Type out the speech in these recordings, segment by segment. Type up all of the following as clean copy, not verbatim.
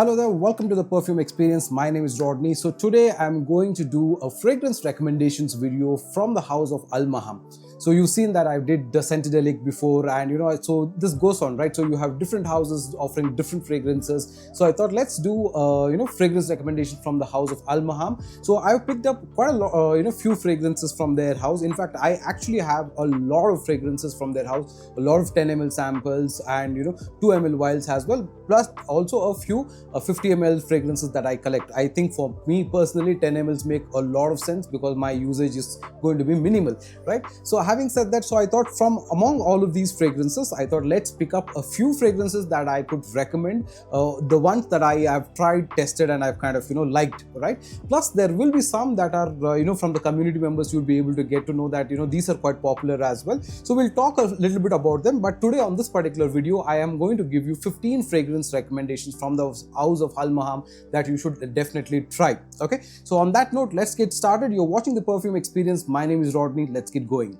Hello there, welcome to the Perfume Experience. My name is Rodney. So today I'm going to do a fragrance recommendations video from the house of Maham. So you've seen that I did the Scented before, and so this goes on, right? So you have different houses offering different fragrances. So I thought let's do fragrance recommendations from the house of Maham. So I've picked up quite a lot, few fragrances from their house. In fact, I actually have a lot of fragrances from their house, a lot of 10 ml samples and 2 ml vials as well, plus also a few 50 ml fragrances that I collect. I think for me personally 10 mls make a lot of sense because my usage is going to be minimal, right? So having said that, so I thought from among all of these fragrances, I thought let's pick up a few fragrances that I could recommend, the ones that I have tried, tested and I've kind of liked, right? Plus there will be some that are from the community members. You'll be able to get to know that these are quite popular as well. So we'll talk a little bit about them, but today on this particular video I am going to give you 15 fragrance recommendations from the house of Maham that you should definitely try. Okay, so on that note, let's get started. You're watching the Perfume Experience. My name is Rodney. Let's get going.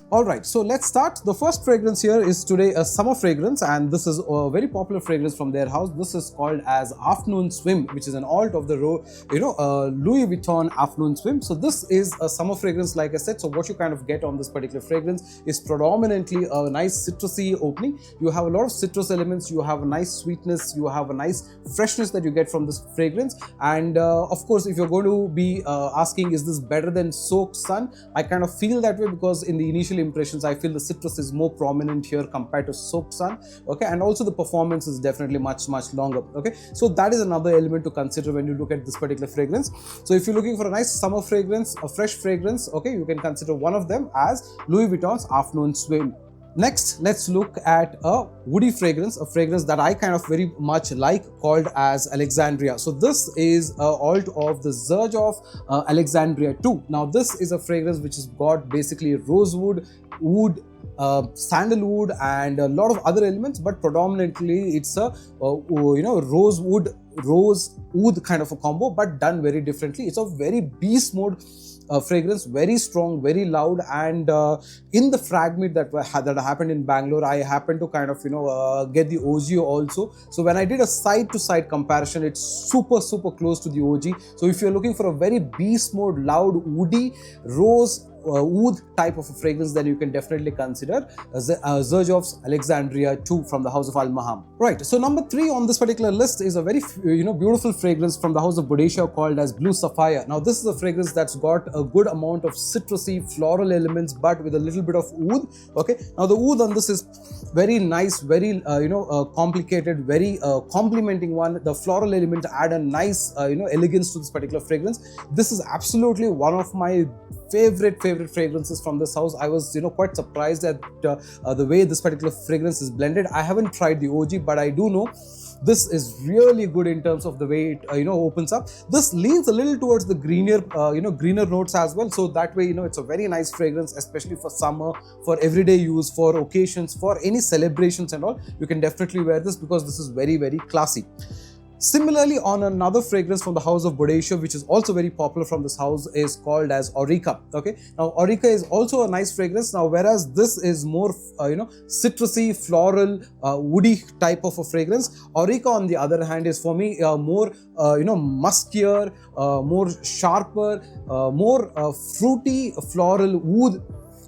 Alright, so let's start. The first fragrance here is today a summer fragrance, and this is a very popular fragrance from their house. This is called as Afternoon Swim, which is an alt of the Louis Vuitton Afternoon Swim. So this is a summer fragrance, like I said. So what you kind of get on this particular fragrance is predominantly a nice citrusy opening. You have a lot of citrus elements, you have a nice sweetness, you have a nice freshness that you get from this fragrance. And of course, if you're going to be asking, is this better than Soaked Sun? I kind of feel that way because in the initial impressions I feel the citrus is more prominent here compared to Soaked Sun. Okay, and also the performance is definitely much longer. Okay, so that is another element to consider when you look at this particular fragrance. So if you're looking for a nice summer fragrance, a fresh fragrance, okay, you can consider one of them as Louis Vuitton's Afternoon Swim. Next, let's look at a woody fragrance, a fragrance that I kind of very much like, called as Alexandria. So this is a alt of the Surge of Alexandria II. Now this is a fragrance which has got basically rosewood, wood, sandalwood and a lot of other elements, but predominantly it's a rosewood, rose oud kind of a combo, but done very differently. It's a very beast mode fragrance, very strong, very loud, and in the frag meet that happened in Bangalore, I happened to kind of get the OG also. So when I did a side to side comparison, it's super close to the OG. So if you're looking for a very beast mode, loud, woody, rose, oud type of a fragrance, then you can definitely consider Surge of Alexandria II from the house of Maham. Right, so number 3 on this particular list is a very beautiful fragrance from the house of Bodacia called as Blue Sapphire. Now this is a fragrance that's got a good amount of citrusy floral elements, but with a little bit of oud. Okay, now the oud on this is very nice, very complicated, very complementing one. The floral element add a nice elegance to this particular fragrance. This is absolutely one of my favorite fragrances from this house. I was quite surprised at the way this particular fragrance is blended. I haven't tried the OG, but I do know this is really good in terms of the way it opens up. This leans a little towards the greener greener notes as well, so that way it's a very nice fragrance, especially for summer, for everyday use, for occasions, for any celebrations and all. You can definitely wear this because this is very classy. Similarly, on another fragrance from the house of Bodacia, which is also very popular from this house, is called as Aurica. Okay, now Aurica is also a nice fragrance. Now whereas this is more citrusy, floral, woody type of a fragrance, Aurica on the other hand is for me more muskier, more sharper, more fruity, floral, wood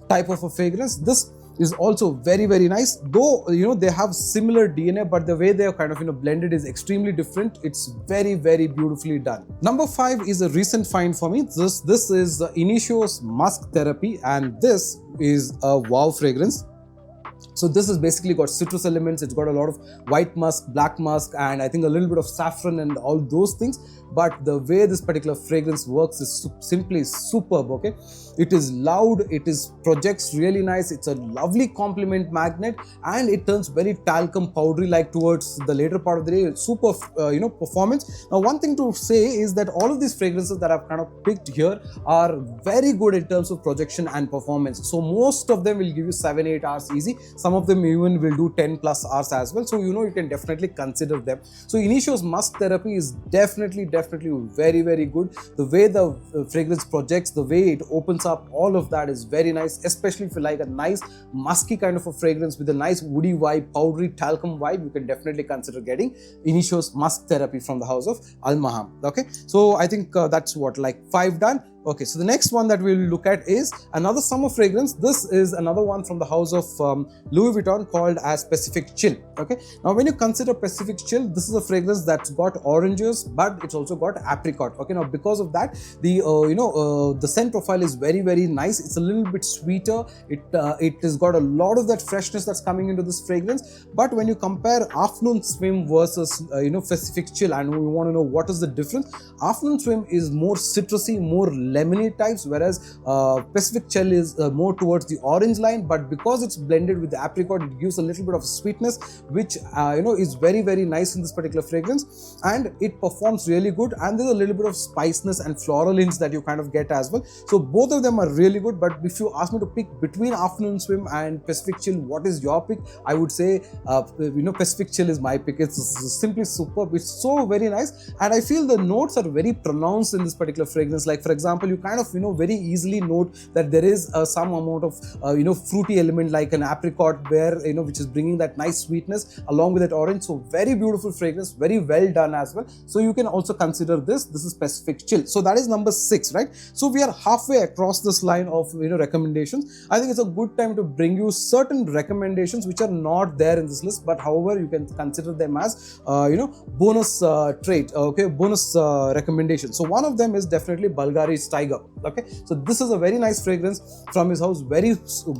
type of a fragrance. This is also very nice, though they have similar DNA, but the way they are kind of blended is extremely different. It's very beautifully done. Number 5 is a recent find for me. This is Initio's Musk Therapy, and this is a wow fragrance. So this has basically got citrus elements. It's got a lot of white musk, black musk, and I think a little bit of saffron and all those things. But the way this particular fragrance works is simply superb. Okay, it is loud, it projects really nice, it's a lovely compliment magnet, and it turns very talcum powdery like towards the later part of the day. Super performance. Now one thing to say is that all of these fragrances that I've kind of picked here are very good in terms of projection and performance. So most of them will give you 7-8 hours easy. Some of them even will do 10 plus hours as well. So you can definitely consider them. So Initio's musk therapy is definitely very, very good. The way the fragrance projects, the way it opens up, all of that is very nice, especially if you like a nice musky kind of a fragrance with a nice woody vibe, powdery talcum vibe. You can definitely consider getting Initio's musk therapy from the house of Al Maham. Okay, so I think that's what, like 5 done. Okay, so the next one that we'll look at is another summer fragrance. This is another one from the house of Louis Vuitton called as Pacific Chill. Okay, now when you consider Pacific Chill, this is a fragrance that's got oranges, but it's also got apricot. Okay, now because of that, the scent profile is very, very nice. It's a little bit sweeter. It has got a lot of that freshness that's coming into this fragrance. But when you compare Afternoon Swim versus Pacific Chill, and we want to know what is the difference, Afternoon Swim is more citrusy, more lemony types, whereas Pacific Chill is more towards the orange line. But because it's blended with the apricot, it gives a little bit of sweetness, which is very, very nice in this particular fragrance, and it performs really good. And there's a little bit of spiciness and floral hints that you kind of get as well. So both of them are really good. But if you ask me to pick between Afternoon Swim and Pacific Chill, what is your pick? I would say Pacific Chill is my pick. It's simply superb. It's so very nice, and I feel the notes are very pronounced in this particular fragrance. Like for example, you kind of very easily note that there is some amount of fruity element like an apricot where which is bringing that nice sweetness along with that orange. So very beautiful fragrance, very well done as well. So you can also consider this is Pacific Chill. So that is number 6, right? So we are halfway across this line of recommendations. I think it's a good time to bring you certain recommendations which are not there in this list, but however you can consider them as bonus trait, okay, bonus recommendation. So one of them is definitely Bulgari's Tiger. Okay, so this is a very nice fragrance from his house, very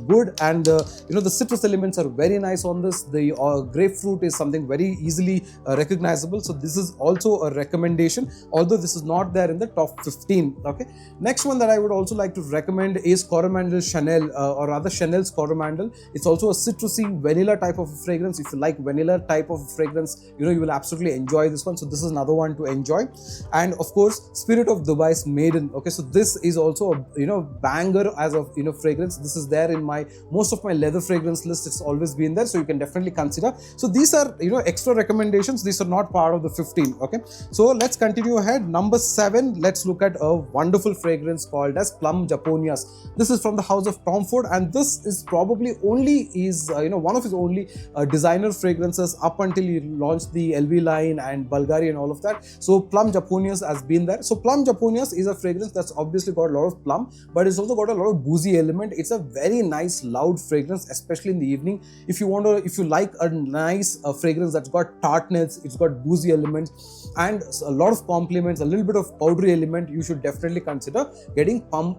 good, and the citrus elements are very nice on this. The grapefruit is something very easily recognizable. So this is also a recommendation, although this is not there in the top 15. Okay, next one that I would also like to recommend is Coromandel Chanel, or rather Chanel's Coromandel. It's also a citrusy vanilla type of fragrance. If you like vanilla type of fragrance, you will absolutely enjoy this one. So this is another one to enjoy. And of course, Spirit of Dubai's Maiden. Okay, so this is also a banger as of fragrance. This is there in most of my leather fragrance list. It's always been there, so you can definitely consider. So these are extra recommendations. These are not part of the 15. Okay, so let's continue ahead. Number 7, let's look at a wonderful fragrance called as Plum Japonias. This is from the house of Tom Ford, and this is probably one of his only designer fragrances up until he launched the LV line and Bulgari and all of that. So Plum Japonias has been there. So Plum Japonias is a fragrance that's obviously got a lot of plum, but it's also got a lot of boozy element. It's a very nice loud fragrance, especially in the evening. If you like a nice fragrance that's got tartness, it's got boozy elements and a lot of compliments, a little bit of powdery element, you should definitely consider getting Plum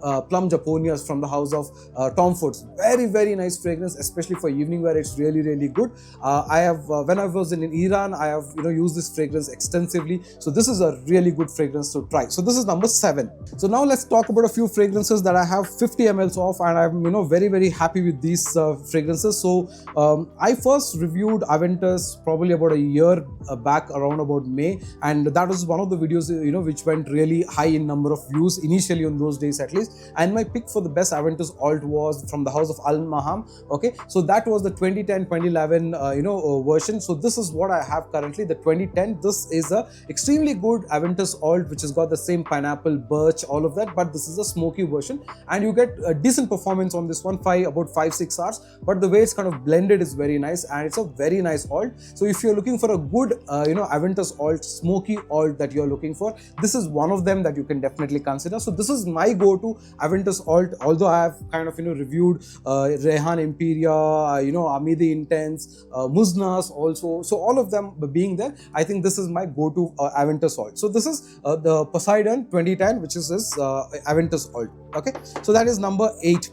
Japonias from the house of Tom Ford. Very, very nice fragrance, especially for evening wear. It's really, really good. When I was in Iran, I have used this fragrance extensively. So this is a really good fragrance to try. So this is number 7. So now let's talk about a few fragrances that I have 50 ml of, and I'm very, very happy with these fragrances. So I first reviewed Aventus probably about a year back, around about May, and that was one of the videos which went really high in number of views initially on those days at least. And my pick for the best Aventus alt was from the house of Al Maham. Okay, so that was the 2010-2011 version. So this is what I have currently, the 2010. This is a extremely good Aventus alt which has got the same pineapple, birch, all of that, but this is a smoky version, and you get a decent performance on this one, about 5-6 hours. But the way it's kind of blended is very nice, and it's a very nice alt. So if you're looking for a good Aventus alt, smoky alt that you're looking for, this is one of them that you can definitely consider. So this is my go-to Aventus alt, although I have kind of reviewed Rehan Imperia, Amidi Intense, Muznas also. So all of them being there, I think this is my go-to Aventus alt. So this is the Poseidon 2010, which is his Aventus alt. Okay, so that is number 8.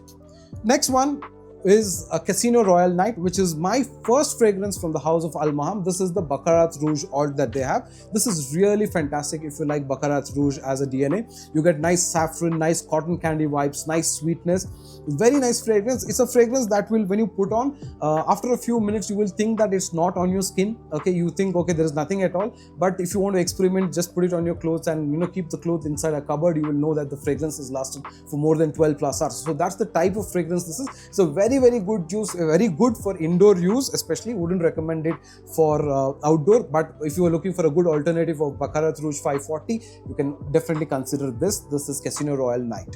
Next one is a Casino Royal Night, which is my first fragrance from the house of Al Maham. This is the Baccarat Rouge alt that they have. This is really fantastic if you like Baccarat Rouge as a DNA. You get nice saffron, nice cotton candy vibes, nice sweetness. Very nice fragrance. It's a fragrance that will, when you put on, after a few minutes, you will think that it's not on your skin. Okay, you think, okay, there is nothing at all. But if you want to experiment, just put it on your clothes and keep the clothes inside a cupboard. You will know that the fragrance has lasted for more than 12 plus hours. So that's the type of fragrance this is. It's a very very good juice, very good for indoor use, especially. Wouldn't recommend it for outdoor, but if you are looking for a good alternative of Baccarat Rouge 540, you can definitely consider this. This is Casino Royale Night.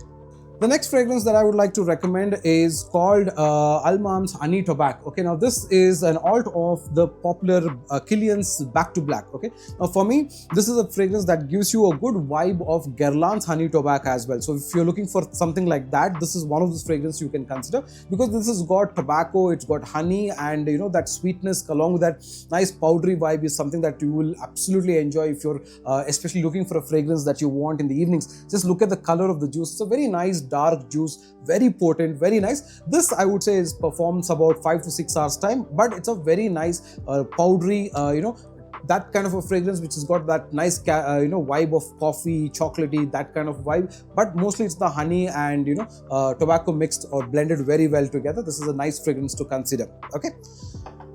The next fragrance that I would like to recommend is called Almaam's Honey Tobacco. Okay, now this is an alt of the popular Kilian's Back to Black. Okay, now for me, this is a fragrance that gives you a good vibe of Guerlain's Honey Tobacco as well. So if you're looking for something like that, this is one of those fragrances you can consider, because this has got tobacco, it's got honey, and you know, that sweetness along with that nice powdery vibe is something that you will absolutely enjoy if you're especially looking for a fragrance that you want in the evenings. Just look at the color of the juice. It's a very nice dark juice, very potent, very nice. This I would say is performs about 5 to 6 hours time, but it's a very nice powdery, that kind of a fragrance which has got that nice vibe of coffee, chocolatey, that kind of vibe, but mostly it's the honey and tobacco mixed or blended very well together. This is a nice fragrance to consider. Okay,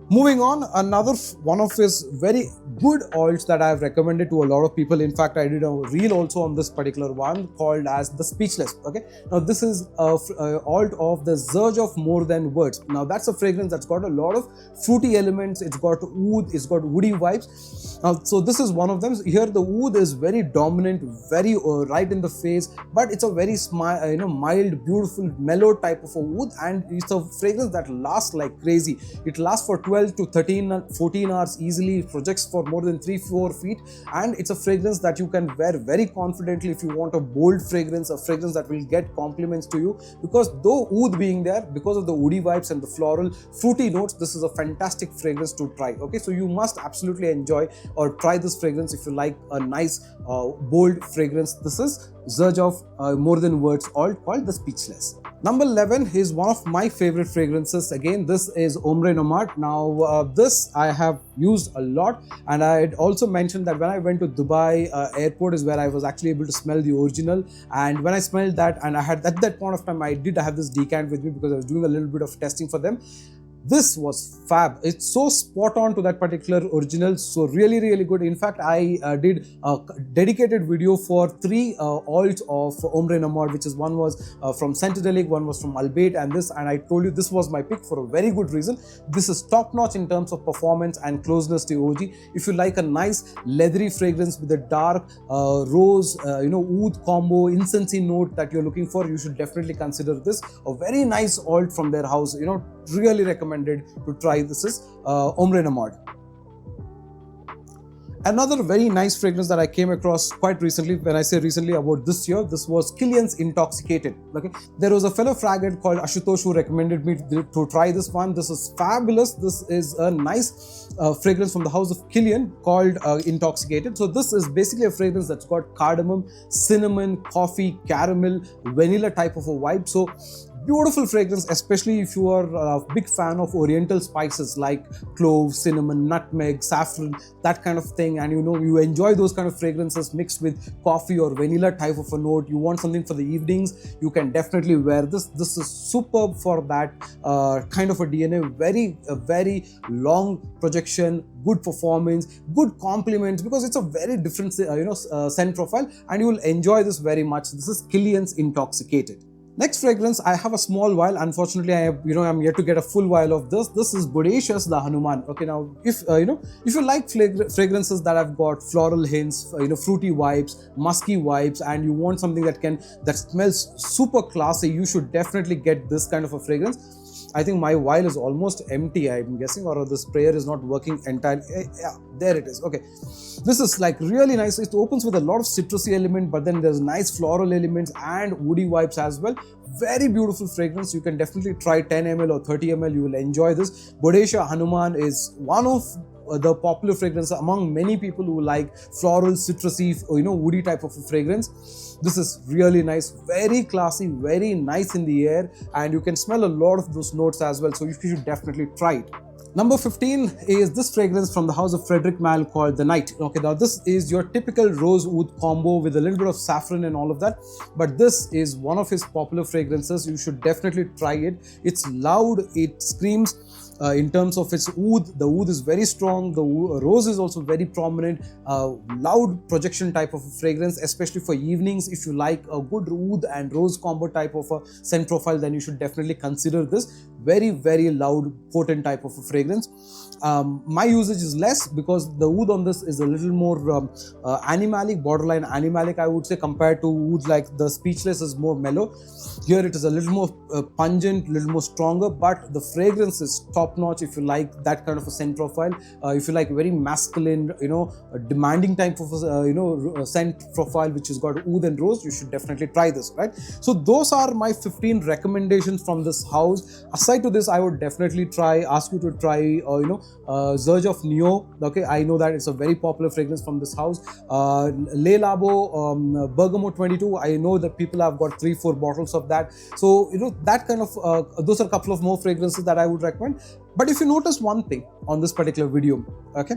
moving on, another one of his very good oils that I have recommended to a lot of people. In fact, I did a reel also on this particular one called as the Speechless. Okay, now this is a alt of the Surge of More Than Words. Now that's a fragrance that's got a lot of fruity elements. It's got oud, it's got woody vibes. Now, so this is one of them. Here the oud is very dominant, very right in the face, but it's a very mild, beautiful, mellow type of a oud, and it's a fragrance that lasts like crazy. It lasts for 12 to 14 hours easily. It projects for more than 3-4 feet, and it's a fragrance that you can wear very confidently if you want a bold fragrance, a fragrance that will get compliments to you, because though oud being there, because of the woody vibes and the floral fruity notes, this is a fantastic fragrance to try. Okay, so you must absolutely enjoy or try this fragrance if you like a nice bold fragrance. This is Surge of More Than Words alt called the Speechless. Number 11 is one of my favorite fragrances. Again, this is Ombre Nomad. Now this I have used a lot, and I had also mentioned that when I went to Dubai airport is where I was actually able to smell the original, and when I smelled that, and I had at that point of time I did have this decant with me because I was doing a little bit of testing for them. This was fab. It's so spot on to that particular original. So really good. In fact, I did a dedicated video for 3 alts of Ombre Nomad, which is one was from Centedelic, one was from Albait, and I told you this was my pick for a very good reason. This is top notch in terms of performance and closeness to OG. If you like a nice leathery fragrance with a dark rose, oud combo, incensey note that you're looking for, you should definitely consider this. A very nice alt from their house. Really recommended to try. This is Ombre Nomad. Another very nice fragrance that I came across quite recently, when I say recently, about this year, this was Kilian's Intoxicated. Okay, there was a fellow fragment called Ashutosh who recommended me to try this one. This is fabulous. This is a nice fragrance from the house of Kilian called Intoxicated. So this is basically a fragrance that's got cardamom, cinnamon, coffee, caramel, vanilla type of a vibe. So beautiful fragrance, especially if you are a big fan of oriental spices like clove, cinnamon, nutmeg, saffron, that kind of thing, and you enjoy those kind of fragrances mixed with coffee or vanilla type of a note. You want something for the evenings, you can definitely wear this. This is superb for that kind of a DNA. Very long projection, good performance, good compliments, because it's a very different scent profile, and you will enjoy this very much. This is Kilian's Intoxicated. Next fragrance, I have a small vial. Unfortunately, I'm yet to get a full vial of this. This is Bodacious the Hanuman. Okay, now if you like fragrances that have got floral hints, fruity vibes, musky vibes, and you want something that smells super classy, you should definitely get this kind of a fragrance. I think my vial is almost empty, I'm guessing, or the sprayer is not working entirely. Yeah, there it is. Okay, this is like really nice. It opens with a lot of citrusy element, but then there's nice floral elements and woody vibes as well. Very beautiful fragrance. You can definitely try 10 ml or 30 ml. You will enjoy this. Bodacious Hanuman is one of the popular fragrance among many people who like floral, citrusy, woody type of a fragrance. This is really nice, very classy, very nice in the air, and you can smell a lot of those notes as well. So you should definitely try it. Number 15 is this fragrance from the house of Frederic Malle called The Night. Okay, now this is your typical rose oud combo with a little bit of saffron and all of that, but this is one of his popular fragrances. You should definitely try it. It's loud, it screams. In terms of its oud, the oud is very strong, the rose is also very prominent, loud projection type of a fragrance, especially for evenings. If you like a good oud and rose combo type of a scent profile, then you should definitely consider this. very loud, potent type of a fragrance. My usage is less because the oud on this is a little more animalic, borderline animalic, I would say, compared to ouds like the Speechless is more mellow. Here it is a little more pungent, little more stronger, but the fragrance is top notch if you like that kind of a scent profile. If you like very masculine, a demanding type of scent profile which has got oud and rose, you should definitely try this, right? So those are my 15 recommendations from this house. Aside to this, I would definitely ask you to try Zurge of Neo. Okay, I know that it's a very popular fragrance from this house. Le Labo Bergamo 22, I know that people have got 3-4 bottles of that. So that kind of those are a couple of more fragrances that I would recommend. But if you notice one thing on this particular video, okay,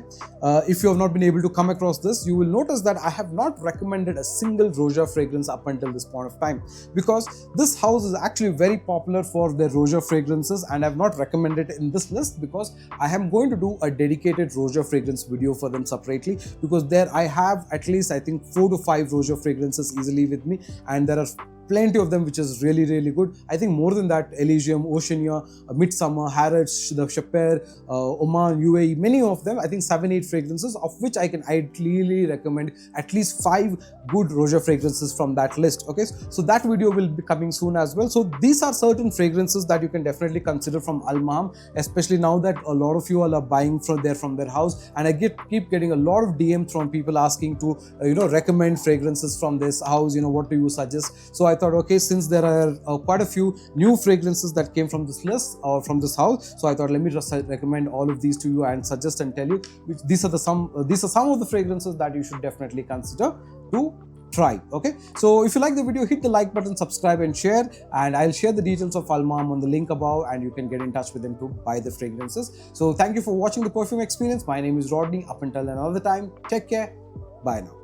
if you have not been able to come across this, you will notice that I have not recommended a single Roja fragrance up until this point of time, because this house is actually very popular for their Roja fragrances, and I have not recommended it in this list because I am going to do a dedicated Roja fragrance video for them separately, because there I have at least, I think, 4 to 5 Roja fragrances easily with me, and there are plenty of them which is really good. I think more than that, Elysium, Oceania, Midsummer, Harrods, the Chaper, Oman, UAE, many of them, I think 7-8 fragrances, of which I can ideally recommend at least 5 good Roja fragrances from that list. Okay, so that video will be coming soon as well. So these are certain fragrances that you can definitely consider from Al Maham, especially now that a lot of you all are buying from their house, and I keep getting a lot of DMs from people asking to recommend fragrances from this house. What do you suggest? So I thought, okay, since there are quite a few new fragrances that came from this list or from this house, so I thought, let me just recommend all of these to you and suggest and tell you these are some of the fragrances that you should definitely consider to try. Okay, so if you like the video, hit the like button, subscribe and share, and I'll share the details of Al Maham on the link above, and you can get in touch with them to buy the fragrances. So thank you for watching the Perfume Experience. My name is Rodney. Up until another time, take care. Bye now.